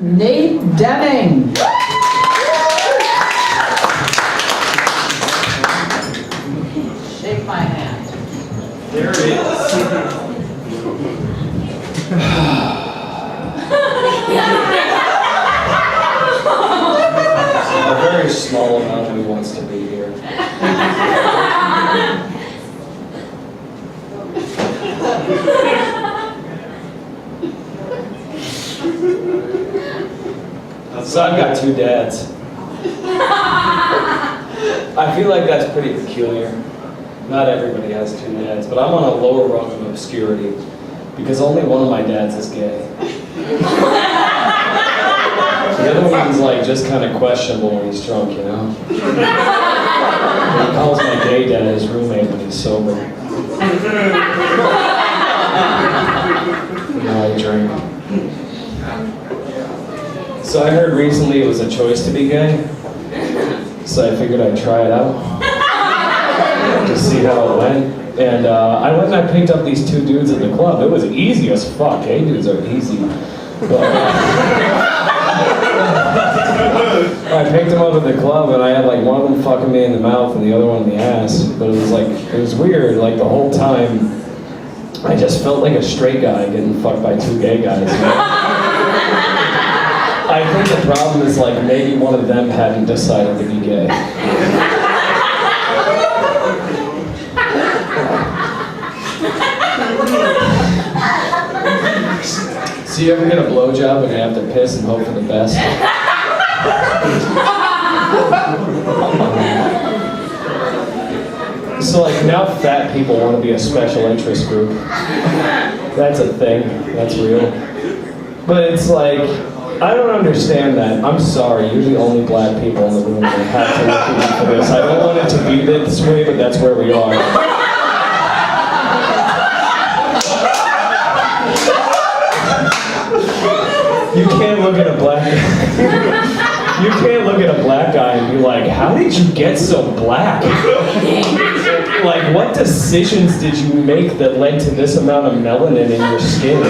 Nate Deming. Shake my hand. There it is. A very small amount who wants to be here. So I've got two dads. I feel like that's pretty peculiar. Not everybody has two dads, but I'm on a lower rung of obscurity because only one of my dads is gay. The other one's like just kind of questionable when he's drunk, you know? He calls my gay dad his roommate when he's sober. Now I drink. So I heard recently it was a choice to be gay, so I figured I'd try it out to see how it went. And I went and I picked up these two dudes at the club. It was easy as fuck. Gay dudes are easy. But, I picked them up at the club and I had like one of them fucking me in the mouth and the other one in the ass. But it was like, it was weird. Like the whole time, I just felt like a straight guy getting fucked by two gay guys. You know? I think the problem is like maybe one of them hadn't decided to be gay. So you ever get a blowjob and you have to piss and hope for the best? So like now fat people want to be a special interest group. That's a thing. That's real. But it's like, I don't understand that. I'm sorry, you're the only black people in the room that have to look at me for this. I don't want it to be this way, but that's where we are. You can't look at a black you can't look at a black guy and be like, how did you get so black? Like, what decisions did you make that led to this amount of melanin in your skin?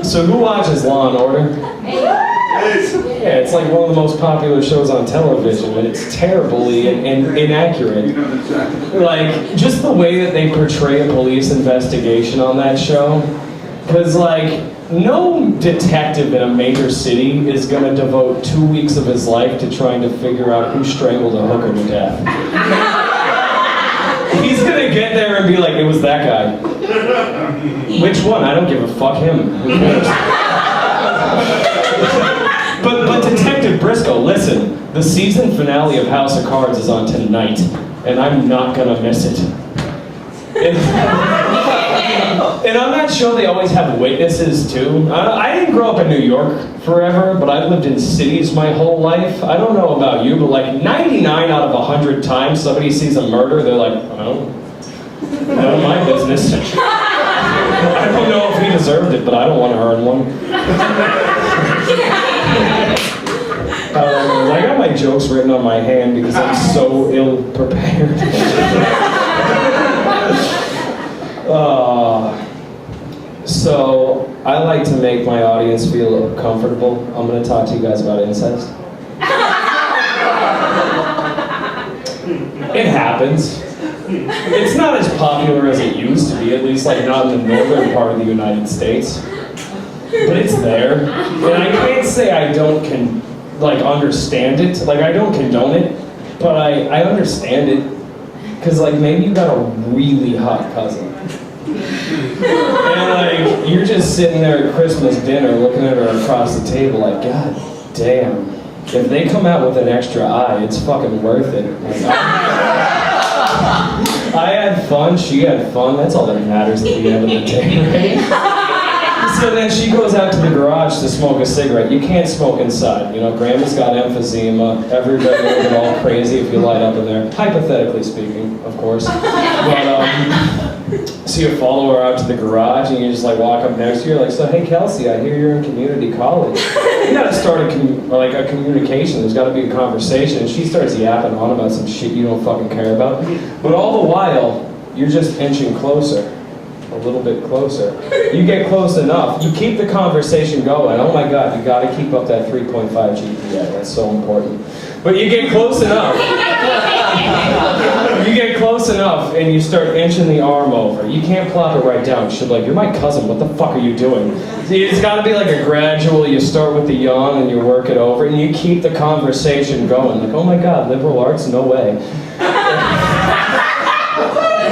So who watches Law and Order? Yeah, it's like one of the most popular shows on television, and it's terribly inaccurate. Like, just the way that they portray a police investigation on that show. Because, like, no detective in a major city is going to devote 2 weeks of his life to trying to figure out who strangled a hooker to death. He's going to get there and be like, it was that guy. Which one? I don't give a fuck him. Who cares? But Detective Briscoe, listen, the season finale of House of Cards is on tonight, and I'm not going to miss it. And on that show, they always have witnesses, too. I didn't grow up in New York forever, but I've lived in cities my whole life. I don't know about you, but like 99 out of 100 times somebody sees a murder, they're like, oh, none of my business. I don't know if he deserved it, but I don't want to earn one. I got my jokes written on my hand because I'm so ill-prepared. So, I like to make my audience feel comfortable. I'm going to talk to you guys about incest. It happens. It's not as popular as it used to be, at least like not in the northern part of the United States. But it's there. And I can't say I don't understand it. Like, I don't condone it, but I understand it. Because, like, maybe you got a really hot cousin. And, like, you're just sitting there at Christmas dinner looking at her across the table like, God damn. If they come out with an extra eye, it's fucking worth it. Like, I had fun, she had fun, that's all that matters at the end of the day, right? So then she goes out to the garage to smoke a cigarette. You can't smoke inside, you know, Grandma's got emphysema, everybody will get all crazy if you light up in there, hypothetically speaking, of course. But, so you follow her out to the garage and you just like walk up next to her like, so hey Kelsey, I hear you're in community college. You gotta start a communication, there's gotta be a conversation, and she starts yapping on about some shit you don't fucking care about. But all the while, you're just inching closer. a little bit closer. You get close enough, you keep the conversation going. Oh my God, you gotta keep up that 3.5 GPA, that's so important. But you get close enough. You get close enough and you start inching the arm over. You can't plop it right down. She's like, you're my cousin, what the fuck are you doing? See, it's gotta be like a gradual, you start with the yawn and you work it over and you keep the conversation going. Like, oh my God, liberal arts? No way.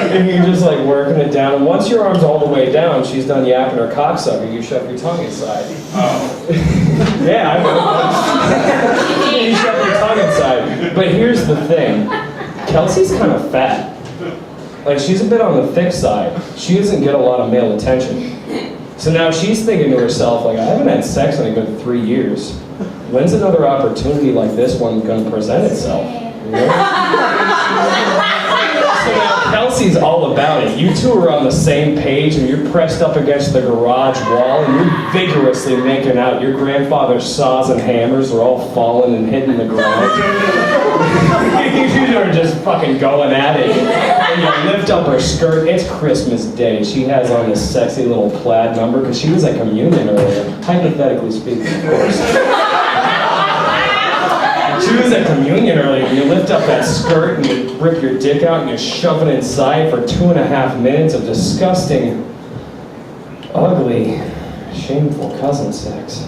And you're just like working it down. And once your arm's all the way down, she's done yapping her cocksucker, you shove your tongue inside. Oh. Yeah, I know. You shove your tongue inside. But here's the thing. Kelsey's kind of fat. Like, she's a bit on the thick side. She doesn't get a lot of male attention. So now she's thinking to herself, like, I haven't had sex in a good 3 years. When's another opportunity like this one going to present itself? You know? So now Kelsey's all about it. You two are on the same page and you're pressed up against the garage wall and you're vigorously making out. Your grandfather's saws and hammers are all falling and hitting the ground. You are just fucking going at it. And you lift up her skirt. It's Christmas Day. She has on this sexy little plaid number because she was at communion earlier. Hypothetically speaking, of course. She was at communion earlier, and you lift up that skirt and you rip your dick out and you shove it inside for 2.5 minutes of disgusting, ugly, shameful cousin sex.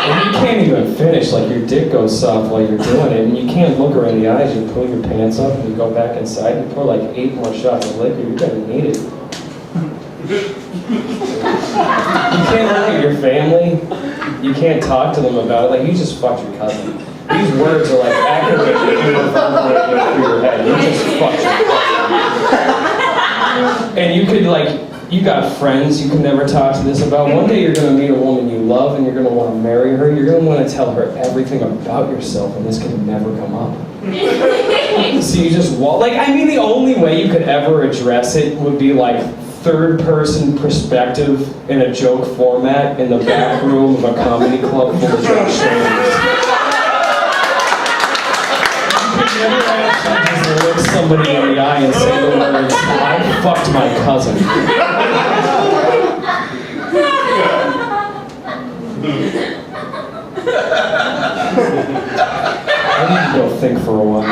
And you can't even finish, like your dick goes soft while you're doing it, and you can't look her in the eyes. You pull your pants up and you go back inside and you pour like 8 more shots of liquor. You're gonna need it. You can't look at your family. You can't talk to them about it. Like, you just fucked your cousin. These words are like accurately reverberating through your head. You just fucked your cousin. And you could, like, you got friends you can never talk to this about. One day you're going to meet a woman you love and you're going to want to marry her. You're going to want to tell her everything about yourself and this can never come up. So you just walk. Like, I mean, the only way you could ever address it would be like third-person perspective in a joke format in the back room of a comedy club full of drunk strangers. You could never actually just look somebody in the eye and say the words, I fucked my cousin. I need to go think for a while.